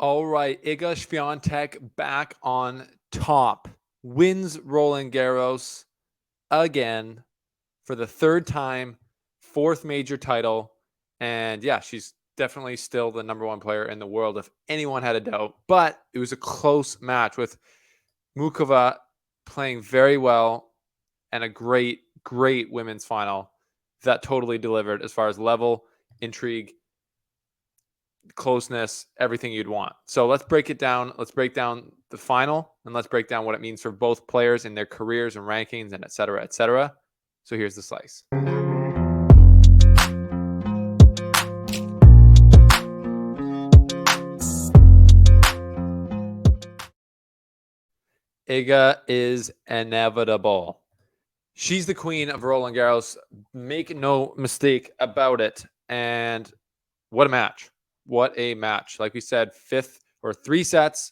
All right, Iga Swiatek back on top. Wins Roland Garros again for the third time, fourth major title. And yeah, she's definitely still the number one player in the world if anyone had a doubt. But it was a close match with Muchova playing very well and a great, great women's final that totally delivered as far as level, intrigue, closeness, everything you'd want. So let's break it down. Let's break down the final and let's break down what it means for both players in their careers and rankings and et cetera, et cetera. So here's the slice. Iga is inevitable. She's the queen of Roland Garros. Make no mistake about it. And what a match. What a match. Like we said, fifth or three sets.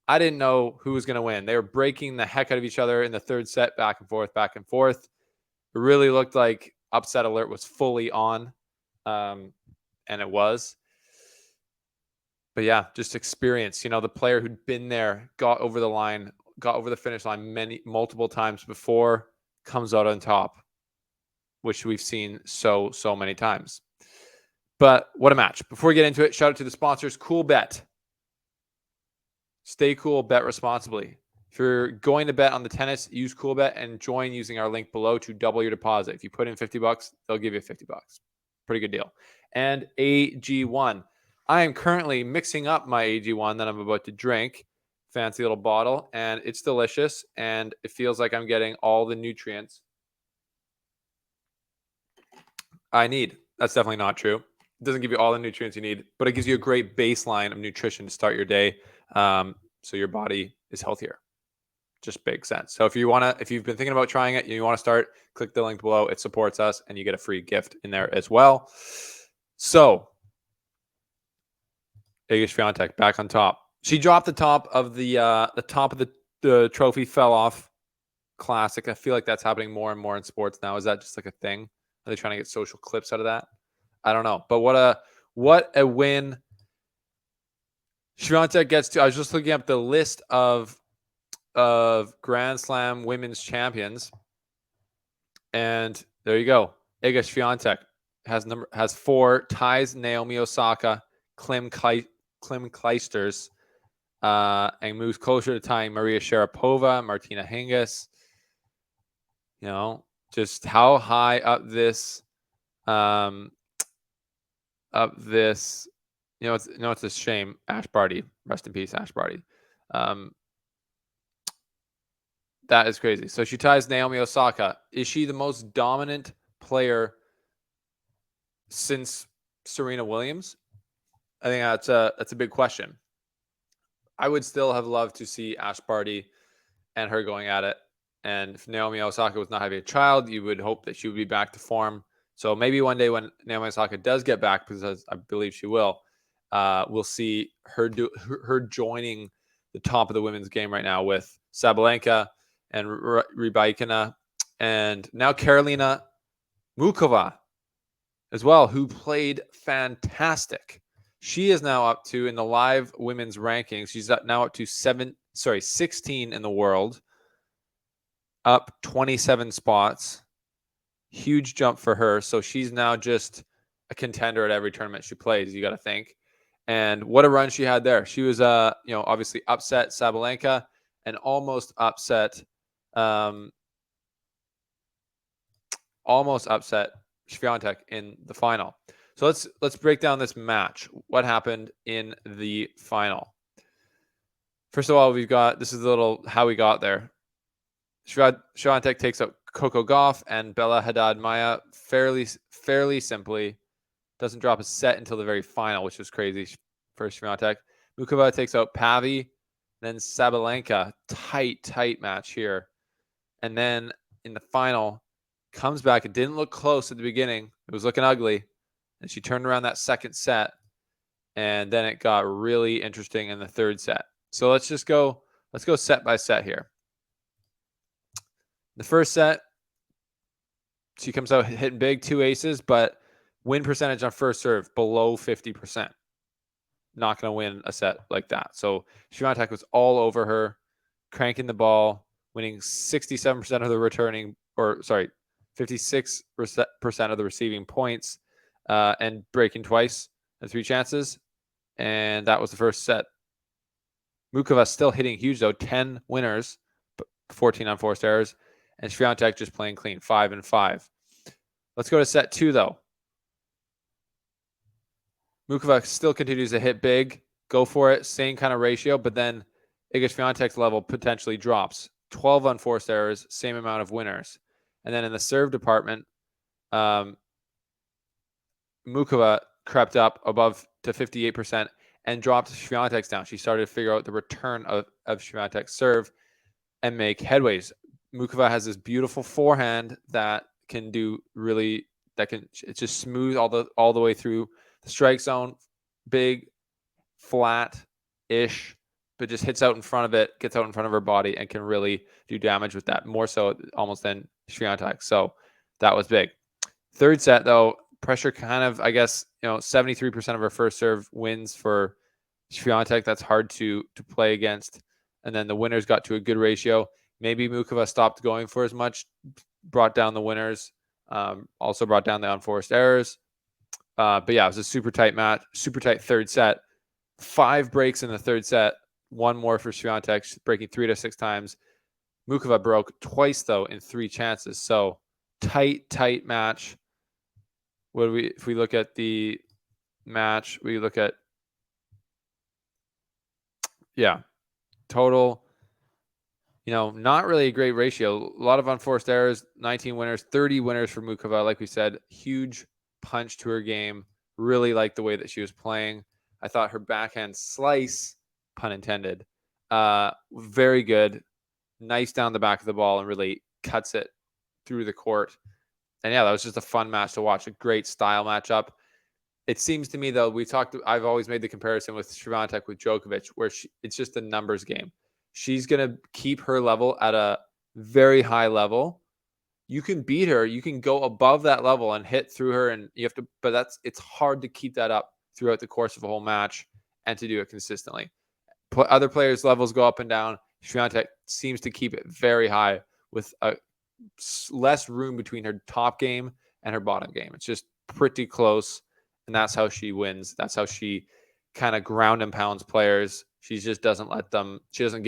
I didn't know who was going to win. They were breaking the heck out of each other in the third set, back and forth, back and forth. It really looked like upset alert was fully on. And it was. But yeah, just experience. The player who'd been there, got over the line, got over the finish line multiple times before, comes out on top, which we've seen so many times. But what a match. Before we get into it, shout out to the sponsors. Cool Bet. Stay cool, bet responsibly. If you're going to bet on the tennis, use Cool Bet and join using our link below to double your deposit. If you put in $50, they'll give you $50. Pretty good deal. And AG1. I am currently mixing up my AG1 that I'm about to drink. Fancy little bottle, and it's delicious, and it feels like I'm getting all the nutrients I need. That's definitely not true. It doesn't give you all the nutrients you need, but it gives you a great baseline of nutrition to start your day, so your body is healthier. Just big sense. So if you've been thinking about trying it and you want to start, click the link below. It supports us, and you get a free gift in there as well. So Iga Swiatek back on top. She dropped the top of the trophy fell off. Classic. I feel like that's happening more and more in sports now. Is that just like a thing? Are they trying to get social clips out of that? I don't know. But what a win. Swiatek gets to. I was just looking up the list of Grand Slam women's champions, and there you go. Iga Swiatek has 4, ties Naomi Osaka, Klim Kleisters, and moves closer to tying Maria Sharapova, Martina Hingis. Just how high up this, it's a shame. Ash Barty, rest in peace, Ash Barty. That is crazy. So she ties Naomi Osaka. Is she the most dominant player since Serena Williams? I think that's a big question. I would still have loved to see Ash Barty and her going at it. And if Naomi Osaka was not having a child, you would hope that she would be back to form. So maybe one day when Naomi Osaka does get back, because I believe she will, we'll see her joining the top of the women's game right now with Sabalenka and Rybakina, and now Karolina Muchova as well, who played fantastic. She is now up to, in the live women's rankings, she's now up to 16 in the world, up 27 spots. Huge jump for her. So she's now just a contender at every tournament she plays, you got to think. And what a run she had there. She was, obviously upset Sabalenka and almost upset Swiatek in the final. So let's break down this match. What happened in the final? First of all, this is a little how we got there. Swiatek takes out Coco Gauff and Bella Haddad Maia fairly simply. Doesn't drop a set until the very final, which was crazy for Swiatek. Muchova takes out Pavi, then Sabalenka. Tight match here. And then in the final, comes back. It didn't look close at the beginning. It was looking ugly. And she turned around that second set. And then it got really interesting in the third set. So let's go set by set here. The first set, she comes out hitting big, 2 aces, but win percentage on first serve below 50%. not going to win a set like that. So Swiatek was all over her, cranking the ball, winning 67% of the returning, 56% of the receiving points, and breaking twice and 3 chances. And that was the first set. Muchova still hitting huge, though, 10 winners, 14 unforced errors, and Swiatek just playing clean, 5 and 5. Let's go to set 2, though. Muchova still continues to hit big, go for it, same kind of ratio, but then Iga Swiatek's level potentially drops. 12 unforced errors, same amount of winners. And then in the serve department, Muchova crept up above to 58% and dropped Swiatek's down. She started to figure out the return of Swiatek's serve and make headways. Muchova has this beautiful forehand that can do really, it's just smooth all the way through the strike zone, big, flat-ish, but just hits out in front of it, gets out in front of her body, and can really do damage with that, more so almost than Swiatek. So that was big. Third set, though, pressure kind of, I guess, 73% of her first serve wins for Swiatek. That's hard to play against. And then the winners got to a good ratio. Maybe Muchova stopped going for as much, brought down the winners, also brought down the unforced errors. But yeah, it was a super tight match, super tight third set. 5 breaks in the third set, 1 more for Swiatek, breaking 3 to 6 times. Muchova broke twice, though, in 3 chances. So tight match. If we look at the match, we look at, total, not really a great ratio. A lot of unforced errors, 19 winners, 30 winners for Muchova. Like we said, huge punch to her game. Really liked the way that she was playing. I thought her backhand slice, pun intended, very good. Nice down the back of the ball and really cuts it through the court. And yeah, that was just a fun match to watch. A great style matchup. It seems to me, though, I've always made the comparison with Swiatek with Djokovic, where it's just a numbers game. She's going to keep her level at a very high level. You can beat her. You can go above that level and hit through her, and you have to. But it's hard to keep that up throughout the course of a whole match and to do it consistently. Other players' levels go up and down. Swiatek seems to keep it very high with less room between her top game and her bottom game. It's just pretty close, and that's how she wins. That's how she kind of ground and pounds players. She just doesn't let them. She doesn't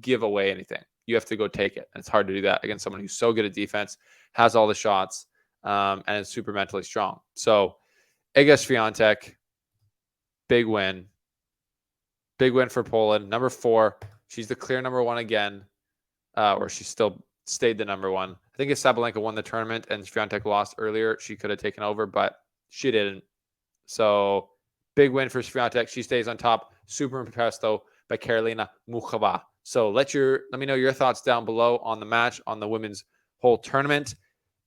give away anything. You have to go take it. And it's hard to do that against someone who's so good at defense, has all the shots, and is super mentally strong. So Iga Swiatek, big win. Big win for Poland. Number 4. She's the clear number 1 again, or she still stayed the number 1. I think if Sabalenka won the tournament and Swiatek lost earlier, she could have taken over, but she didn't. So big win for Swiatek. She stays on top. Super impressed, though, by Karolina Muchova. So let me know your thoughts down below on the match, on the women's whole tournament.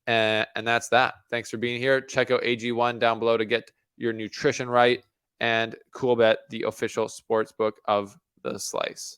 And that's that. Thanks for being here. Check out AG1 down below to get your nutrition right. And Coolbet, the official sports book of the Slice.